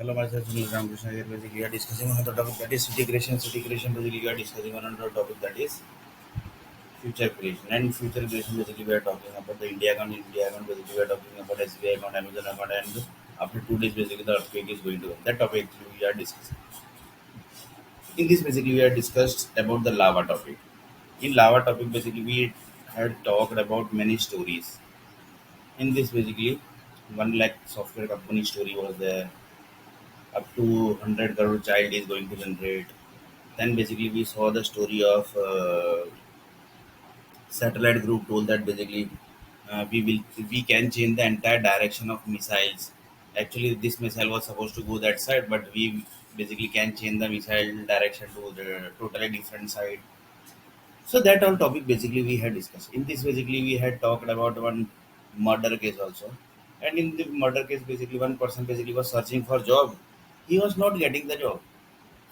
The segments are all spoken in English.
Hello, myself Sunil Ramakrishna here. Basically, we are discussing on the topic that is city creation. City creation, basically, we are discussing on another topic that is future creation. And future creation, basically, we are talking about the India account. India account, basically, we are talking about SBI account, Amazon account, and after 2 days, basically, the earthquake is going to come. That topic actually we are discussing. In this, basically, we are discussed about the lava topic. In lava topic, basically, we had talked about many stories. In this, basically, 1 lakh software company story was there. Up to 100 crore child is going to generate. Then basically we saw the story of satellite group told that basically we can change the entire direction of missiles. Actually, this missile was supposed to go that side, but we basically can change the missile direction to the totally different side. So that all topic basically we had discussed. In this basically we had talked about one murder case also. And in the murder case basically one person basically was searching for job. He was not getting the job.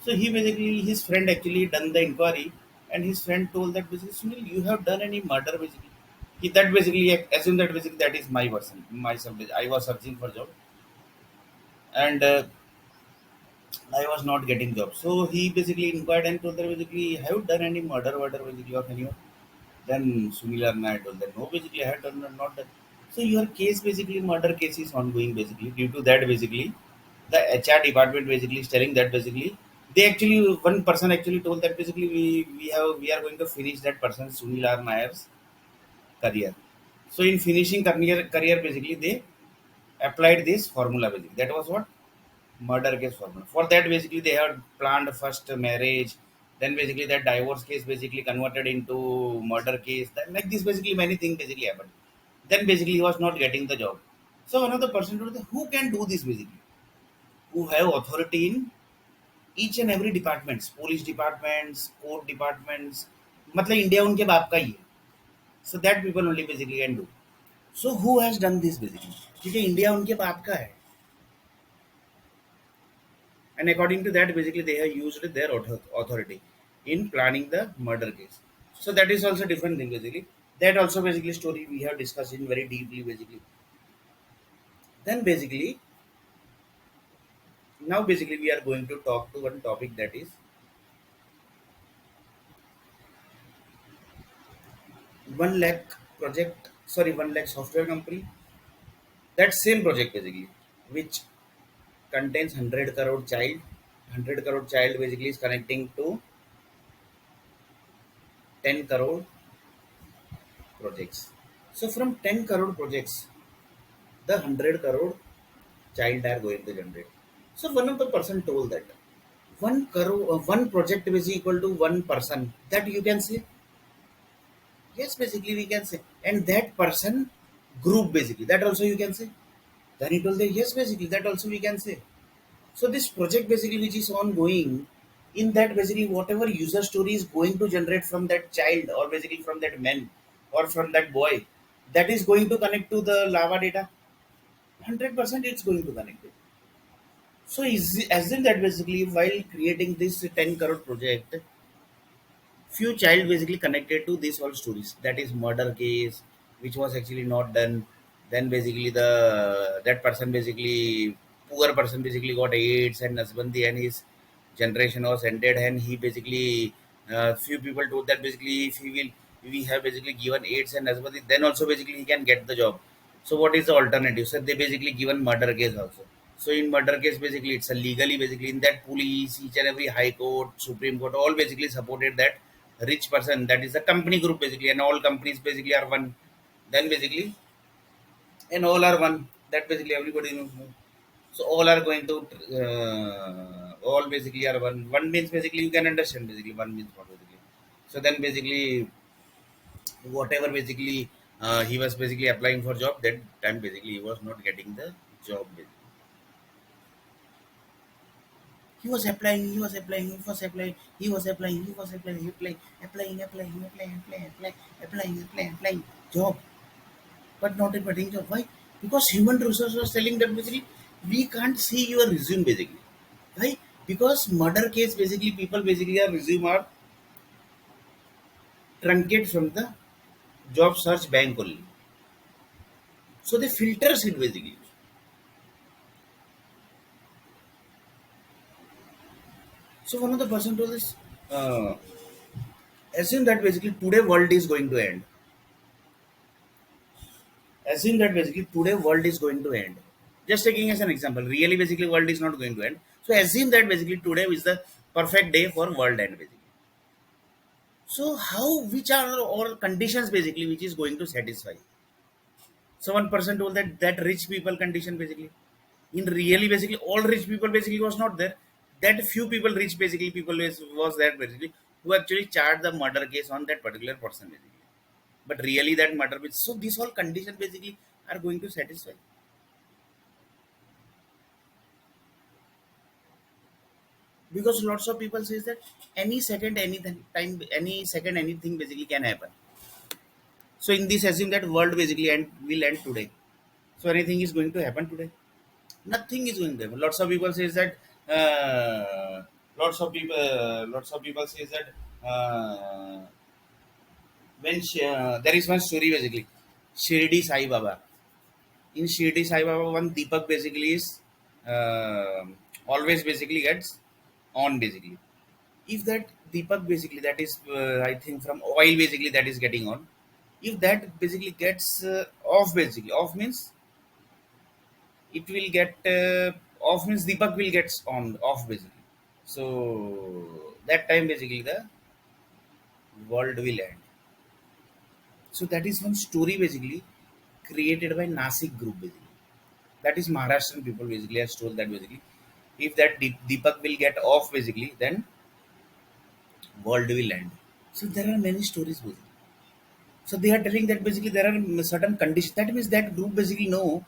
So he basically his friend actually done the inquiry, and his friend told that basically Sunil, you have done any murder basically. He that basically assumed that basically that is my person myself. I was searching for job, and I was not getting job. So he basically inquired and told that basically have you done any murder basically of anyone? Then Sunil and I told that no, basically I had done not done. So your case basically murder case is ongoing basically. Due to that basically the HR department basically is telling that basically they actually one person actually told that basically we are going to finish that person Sunil R. Nayar's career. So in finishing career basically they applied this formula basically. That was what murder case formula. For that, basically, they had planned first marriage, then basically that divorce case basically converted into murder case. Then like this, basically many things basically happened. Then basically he was not getting the job. So another person told who can do this basically, who have authority in each and every departments, police departments, court departments. मतलब India उनके बाप का ही है. So that people only basically can do. So who has done this basically? क्योंकि India उनके बाप का है. And according to that basically they have used their authority in planning the murder case. So that is also different thing basically. That also basically story we have discussed in very deeply basically. Then basically now basically we are going to talk to one topic that is 1 lakh project, sorry, 1 lakh software company. That same project basically which contains 100 crore child. 100 crore child basically is connecting to 10 crore projects. So from 10 crore projects, the 100 crore child are going to generate. So one of the person told that 1 crore, one project is equal to one person. That you can say yes, basically we can say, and that person group basically that also you can say. Then he told that yes, basically that also we can say. So this project basically which is ongoing, in that basically whatever user story is going to generate from that child or basically from that man or from that boy, that is going to connect to the lava data. 100% it's going to connect it. So is assume that basically while creating this 10 crore project, few child basically connected to these all stories. That is murder case, which was actually not done. Then basically the that person basically poor person basically got AIDS and Nasbandi and his generation was ended and he basically few people told that basically if he will we have basically given AIDS and Nasbandi then also basically he can get the job. So what is the alternative? So they basically given murder case also. So in murder case, basically it's a legally basically in that police, each and every high court, supreme court, all basically supported that rich person. That is a company group basically, and all companies basically are one. Then basically, and all are one. That basically everybody knows. So all are going to all basically are one. One means basically you can understand basically one means what basically. So then basically whatever basically he was basically applying for job that time basically he was not getting the job. Basically. He was applying, he was applying, he was applying, he was applying, he was applying, applying, job, but not a getting job. Why? Because human resource was telling that basically we can't see your resume basically. Why? Because murder case basically people basically are resume are truncate from the job search bank only. So they filters it basically. So one of the person told this, uh, assume that basically today world is going to end. Assume that basically today world is going to end. Just taking as an example, really basically world is not going to end. So assume that basically today is the perfect day for world end basically. So how, which are all conditions basically which is going to satisfy? So one person told that rich people condition basically. In really basically all rich people basically was not there. That few people rich basically people was there basically who actually charged the murder case on that particular person basically. But really that murder so these all conditions basically are going to satisfy. Because lots of people says that any second anything time any second anything basically can happen. So in this assume that world basically end will end today. So anything is going to happen today. Nothing is going to happen. Lots of people says that lots of people says that there is one story basically, Shirdi Sai Baba. In Shirdi Sai Baba, one Deepak basically is uh, always basically gets on basically. If that Deepak basically that is I think from oil basically that is getting on, if that basically gets off basically, off means it will get off means Deepak will get on off basically. So that time basically the world will end. So that is one story basically created by Nasik group basically. That is Maharashtrian people basically has told that basically if that Deepak will get off basically then world will end. So there are many stories basically. So they are telling that basically there are certain conditions. That means that group basically know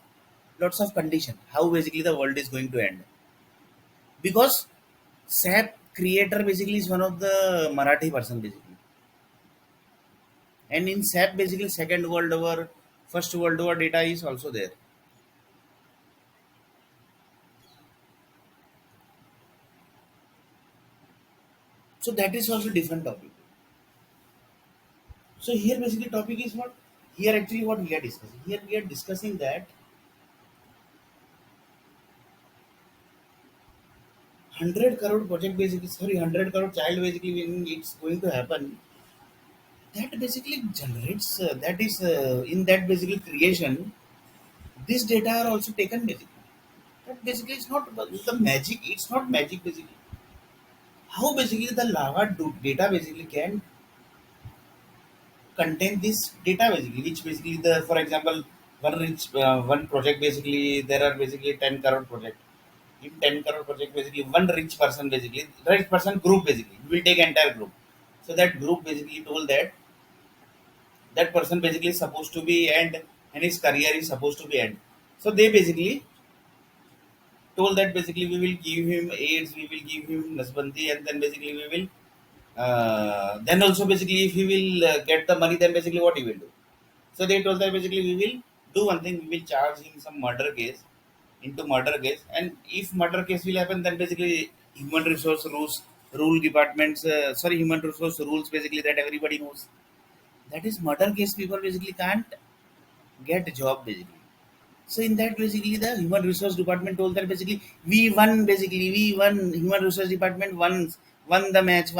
lots of condition how basically the world is going to end. Because SAP creator basically is one of the Marathi person basically. And in SAP basically Second World War, First World War data is also there. So that is also different topic. So here basically topic is what, here actually what we are discussing. Here we are discussing that 100 crore project basically, sorry, 100 crore child basically when it's going to happen, that basically generates that is in that basically creation, this data are also taken basically. But basically it's not the magic, it's not magic basically. How basically the lava data basically can contain this data basically, which basically the, for example, one project basically there are basically 10 crore project. In 10 crore project basically one rich person basically, rich person group basically will take entire group. So that group basically told that that person basically is supposed to be end and his career is supposed to be end. So they basically told that basically we will give him AIDS, we will give him Nasbandi, and then basically we will then also basically if he will get the money, then basically what he will do. So they told that basically we will do one thing, we will charge him some murder case into murder case, and if murder case will happen, then basically human resource rules, rule departments, sorry, human resource rules basically that everybody knows. That is murder case people basically can't get a job basically. So in that basically the human resource department told that basically we won, human resource department won the match.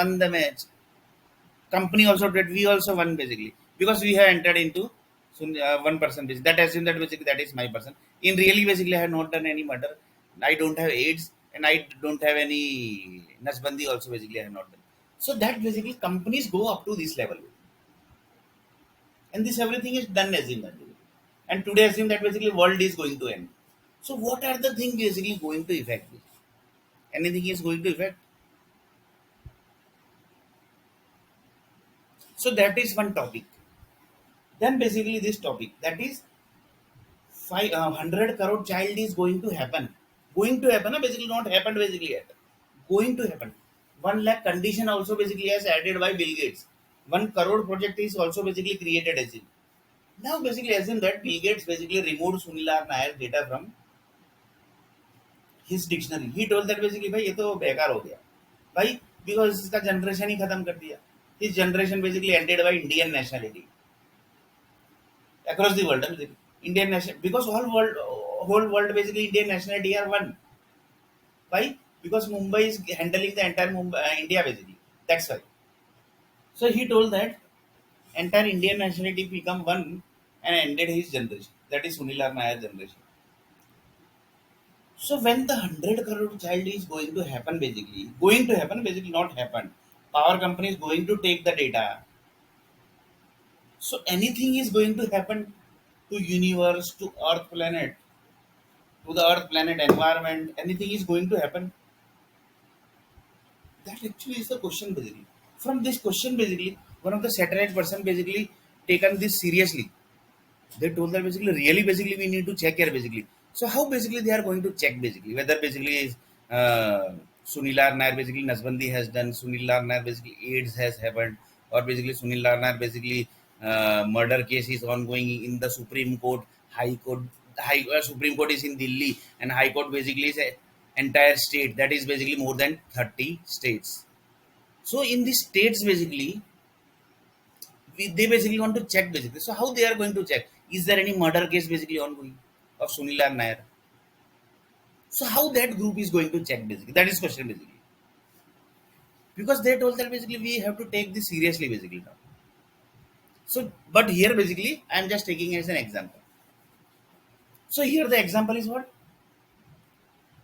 Company also did, we also won basically because we have entered into so, one person basically. That assume that basically that is my person. In really basically I have not done any murder. I don't have AIDS and I don't have any Nasbandi also basically I have not done. So that basically companies go up to this level. And this everything is done assume that. And today assume that basically world is going to end. So what are the things basically going to affect this? Anything is going to affect. So that is one topic. Then basically this topic that is 100 crore child is going to happen. Going to happen, basically not happened basically yet. Going to happen. 1 lakh condition also basically has added by Bill Gates. 1 crore project is also basically created as it. Now basically assume that Bill Gates basically removed Sunil R. Nair data from his dictionary. He told that basically भाई ये तो बेकार हो गया भाई, because इसका generation ही खत्म कर दिया. His generation basically ended by Indian nationality across the world. Indian national, because whole world basically Indian nationality are one. Why? because Mumbai is handling the entire Mumbai, India basically. That's why. So he told that entire Indian nationality become one and ended his generation. That is Sunil Nair generation. So when the 100 crore child is going to happen, basically not happen. Power company is going to take the data. So anything is going to happen to universe, to Earth planet, to the Earth planet environment. Anything is going to happen. That actually is the question basically. From this question basically, one of the satellite person basically taken this seriously. They told that basically really basically we need to check here basically. So how basically they are going to check basically whether basically is Sunil Nair basically Nasbandi has done, Sunil Nair basically AIDS has happened, or basically Sunil Nair basically murder case is ongoing in the Supreme Court, High Court. Supreme Court is in Delhi and High Court basically is a entire state, that is basically more than 30 states. So in these states basically they basically want to check basically. So how they are going to check? Is there any murder case basically ongoing of Sunil Nair? So how that group is going to check basically? That is question basically. Because they told that basically we have to take this seriously basically now. So but here basically I am just taking as an example. So here the example is what?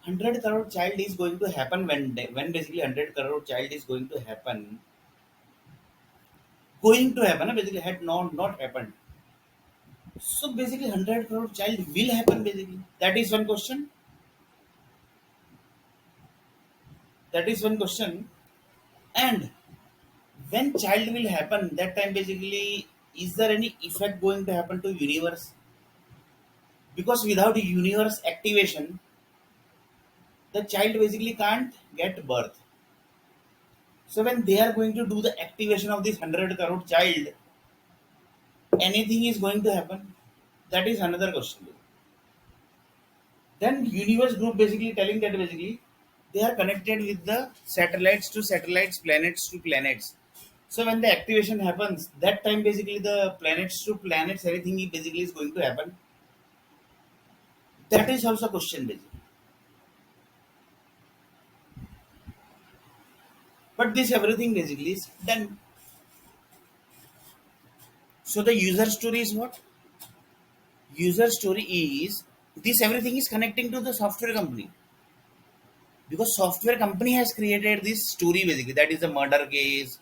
100 crore child is going to happen when basically 100 crore child is going to happen basically had not happened. So basically 100 crore child will happen basically. That is one question. That is one question. And when child will happen, that time basically, is there any effect going to happen to universe? Because without universe activation, the child basically can't get birth. So when they are going to do the activation of this 100 crore child, anything is going to happen. That is another question. Then universe group basically telling that basically they are connected with the satellites to satellites, planets to planets. So when the activation happens, that time basically the planets to planets, everything basically is going to happen. That is also a question basically. But this everything basically is done. So the user story is what? User story is this everything is connecting to the software company, because software company has created this story basically, that is the murder case,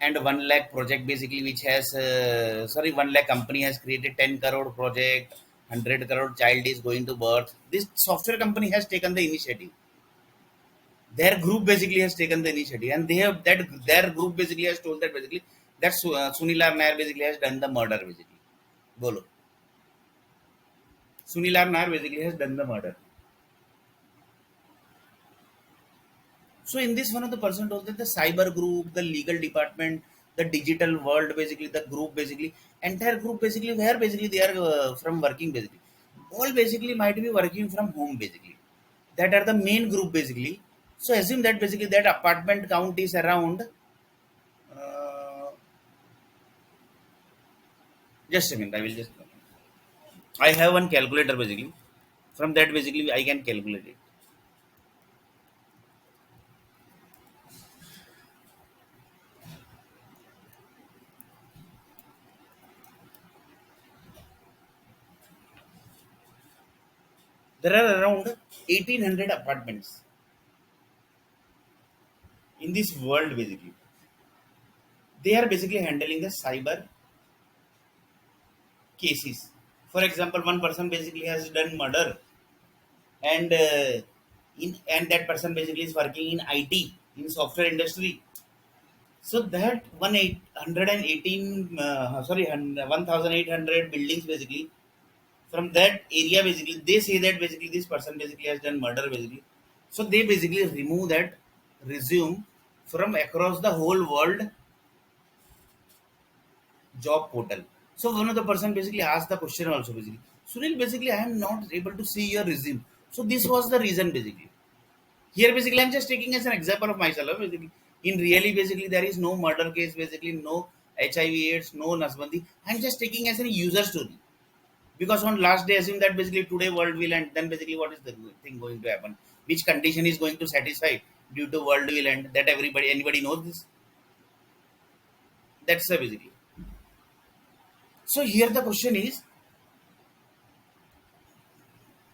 and 1 lakh project basically which has 1 lakh company has created 10 crore project, 100 crore child is going to birth. This software company has taken the initiative. Their group basically has taken the initiative, and they have that their group basically has told that basically that Sunil Nair basically has done the murder basically. Bolo. Sunil Nair basically has done the murder. So in this, one of the person told that the cyber group, the legal department, the digital world, basically the group, basically entire group, basically where basically they are from working, basically all basically might be working from home, basically that are the main group basically. So assume that basically that apartment count is around. Uh, just a minute, I will just. I have one calculator basically. From that basically I can calculate it. There are around 1800 apartments in this world basically. They are basically handling the cyber cases. For example, one person basically has done murder, and that person basically is working in IT, in software industry. So that 118 1800 buildings basically, from that area basically they say that basically this person basically has done murder basically. So they basically remove that resume from across the whole world job portal. So one of the person basically asked the question also basically, Sunil, basically I am not able to see your resume. So this was the reason basically. Here basically I'm just taking as an example of myself basically. In really basically there is no murder case basically, no HIV/AIDS, no Nasbandi. I'm just taking as a user story. Because on last day assume that basically today world will end, then basically what is the thing going to happen? Which condition is going to satisfy due to world will end? That anybody knows this. That's the basically. So here the question is,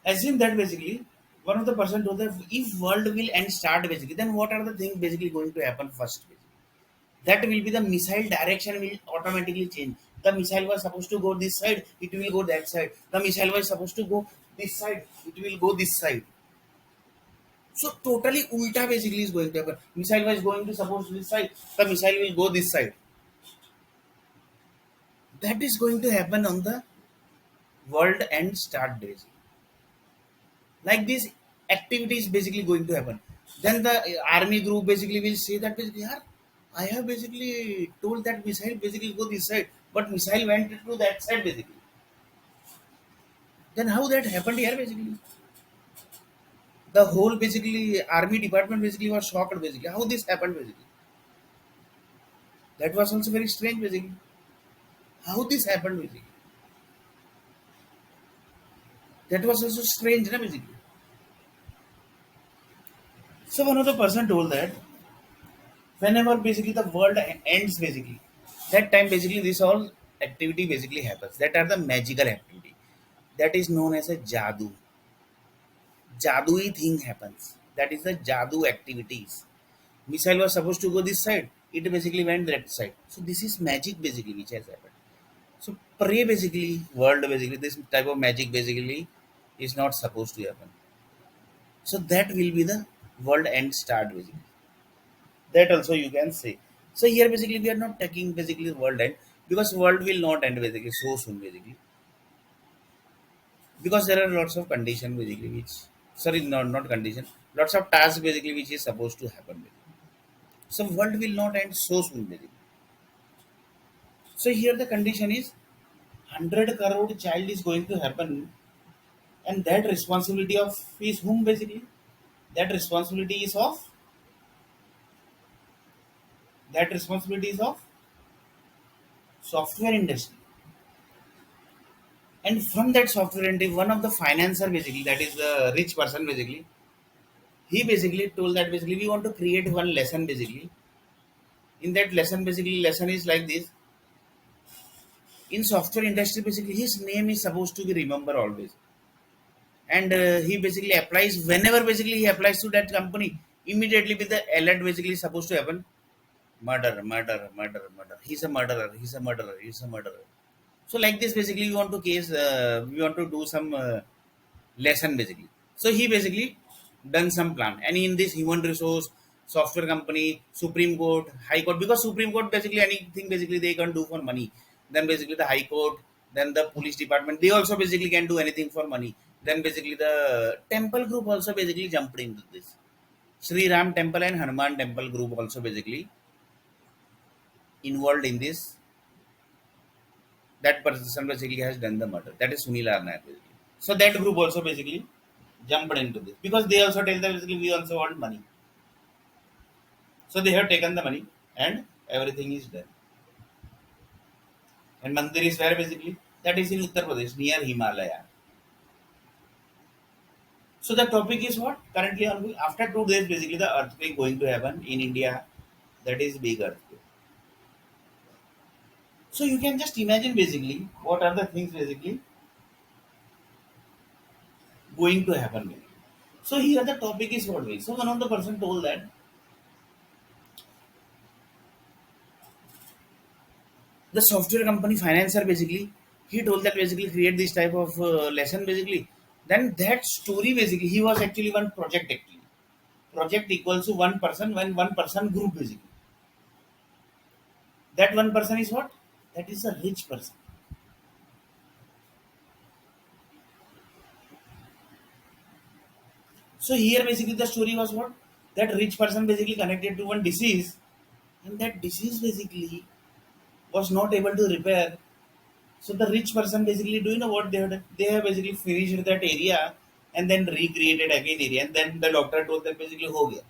assume that basically one of the person told that if world will end start basically, then what are the things basically going to happen first? Basically? That will be the missile direction will automatically change. The missile was supposed to go this side, it will go that side. The missile was supposed to go this side, it will go this side. So totally ulta basically is going to happen. Missile was going to suppose this side, the missile will go this side. That is going to happen on the world end start days. Like this activity is basically going to happen. Then the army group basically will say that basically, "Yeah, I have basically told that missile basically go this side, but missile went to that side basically." Then how that happened here basically? The whole basically army department basically was shocked basically. How this happened basically? That was also very strange basically. How this happened basically? That was also strange, na, basically. So one of the person told that whenever basically the world ends basically, that time basically this all activity basically happens. That are the magical activity. That is known as a jadoo. Jadui thing happens. That is the jadoo activities. Missile was supposed to go this side. It basically went that side. So this is magic basically which has happened. So pray basically world basically this type of magic basically is not supposed to happen. So that will be the world end start basically. That also you can say. So here basically we are not taking basically the world end because world will not end basically so soon basically because there are lots of condition basically which sorry not condition lots of tasks basically which is supposed to happen basically. So world will not end so soon basically. So here the condition is 100 crore child is going to happen and that responsibility of is whom basically that responsibility is of that responsibility is of software industry. And from that software industry, one of the financer basically, that is the rich person basically, he basically told that basically we want to create one lesson basically. In that lesson, basically, lesson is like this. In software industry, basically, his name is supposed to be remember always. And he basically applies whenever basically he applies to that company, immediately with the alert basically supposed to happen. Murder, murder, murder, murder. He's a murderer. He's a murderer. He's a murderer. So like this, basically, we want to do some lesson basically. So he basically done some plan, and in this human resource, software company, Supreme Court, High Court, because Supreme Court basically anything basically they can do for money. Then basically the High Court, then the police department, they also basically can do anything for money. Then basically the temple group also basically jumped into this. Sri Ram temple and Hanuman temple group also basically involved in this. That person basically has done the murder. That is Sunil Arnack basically. So that group also basically jumped into this because they also tell them basically we also want money. So they have taken the money and everything is done. And Mandir is where basically that is in Uttar Pradesh near Himalaya. So the topic is what currently ongoing. After 2 days basically the earthquake going to happen in India. That is big earthquake. So you can just imagine basically what are the things basically going to happen. So here the topic is what way. So one of the person told that the software company financer basically he told that basically create this type of lesson basically then that story basically he was actually one project actually project equals to one person when one person group basically that one person is what that is a rich person. So here basically the story was what that rich person basically connected to one disease and that disease basically was not able to repair. So the rich person basically, do you know what they have done? They have basically finished that area and then recreated again area. And then the doctor told them basically, ho gaya.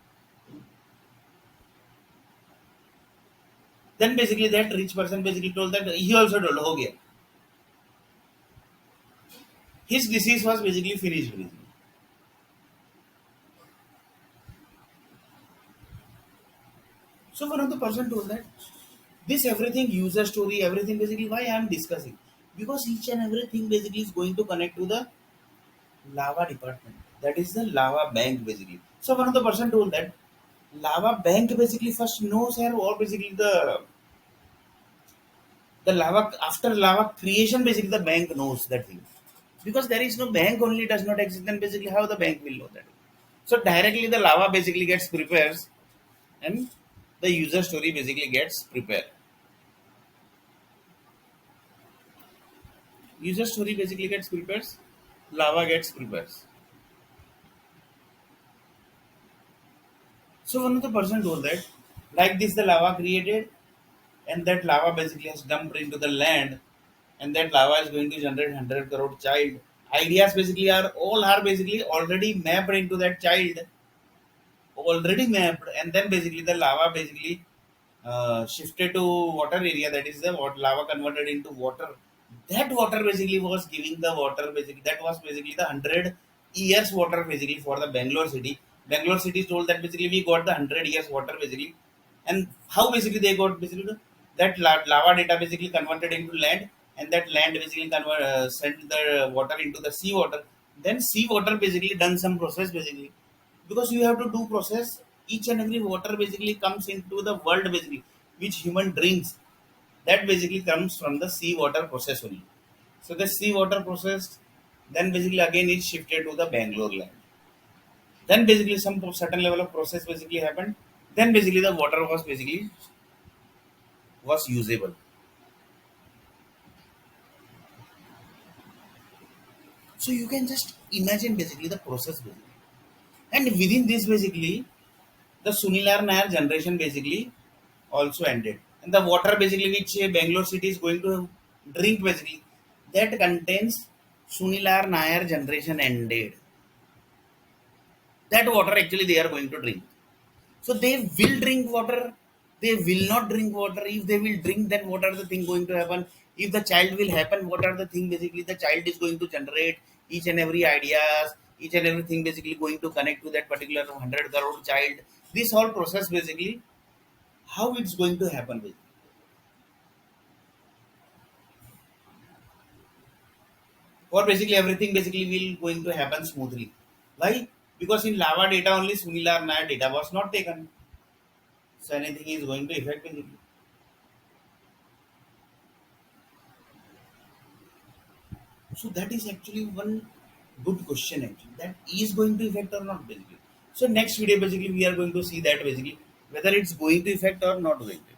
Then basically that rich person basically told that he also told, ho gaya. His disease was basically finished. Basically. So one of the person told that this everything user story, everything basically why I am discussing, because each and everything basically is going to connect to the Lava department. That is the Lava bank basically. So one of the person told that Lava bank basically first knows her or basically the lava after lava creation basically the bank knows that thing, because there is no bank only does not exist, then basically how the bank will know that. So directly the lava basically gets prepares and the user story basically gets prepared. User story basically gets prepares, lava gets prepares. So one of the person told that like this the lava created, and that lava basically has dumped into the land, and that lava is going to generate 100 crore child. Ideas basically are basically already mapped into that child, already mapped, and then basically the lava basically shifted to water area, that is the what lava converted into water. That water basically was giving the water basically, that was basically the 100 years water basically for the Bangalore city. Bangalore city told that basically we got the 100 years water basically. And how basically they got basically that lava data basically converted into land, and that land basically sent the water into the sea water. Then sea water basically done some process basically, because you have to do process. Each and every water basically comes into the world basically which human drinks, that basically comes from the sea water process only. So the sea water process then basically again is shifted to the Bangalore land. Then basically some certain level of process basically happened. Then basically the water was basically was usable. So you can just imagine basically the process basically. And within this basically the Sunilar Nair generation basically also ended. And the water basically which Bangalore city is going to drink basically, that contains Sunilar Nair generation ended. That water actually they are going to drink. So they will drink water, they will not drink water. If they will drink, then what are the thing going to happen? If the child will happen, what are the thing basically the child is going to generate each and every ideas, each and everything basically going to connect to that particular 100 crore child. This whole process basically, how it's going to happen basically. Or basically everything basically will going to happen smoothly. Why? Because in lava data only Sunilar Nair data was not taken. So anything is going to affect basically. So that is actually one good question actually. That is going to affect or not basically. So next video basically we are going to see that basically whether it's going to affect or not going to.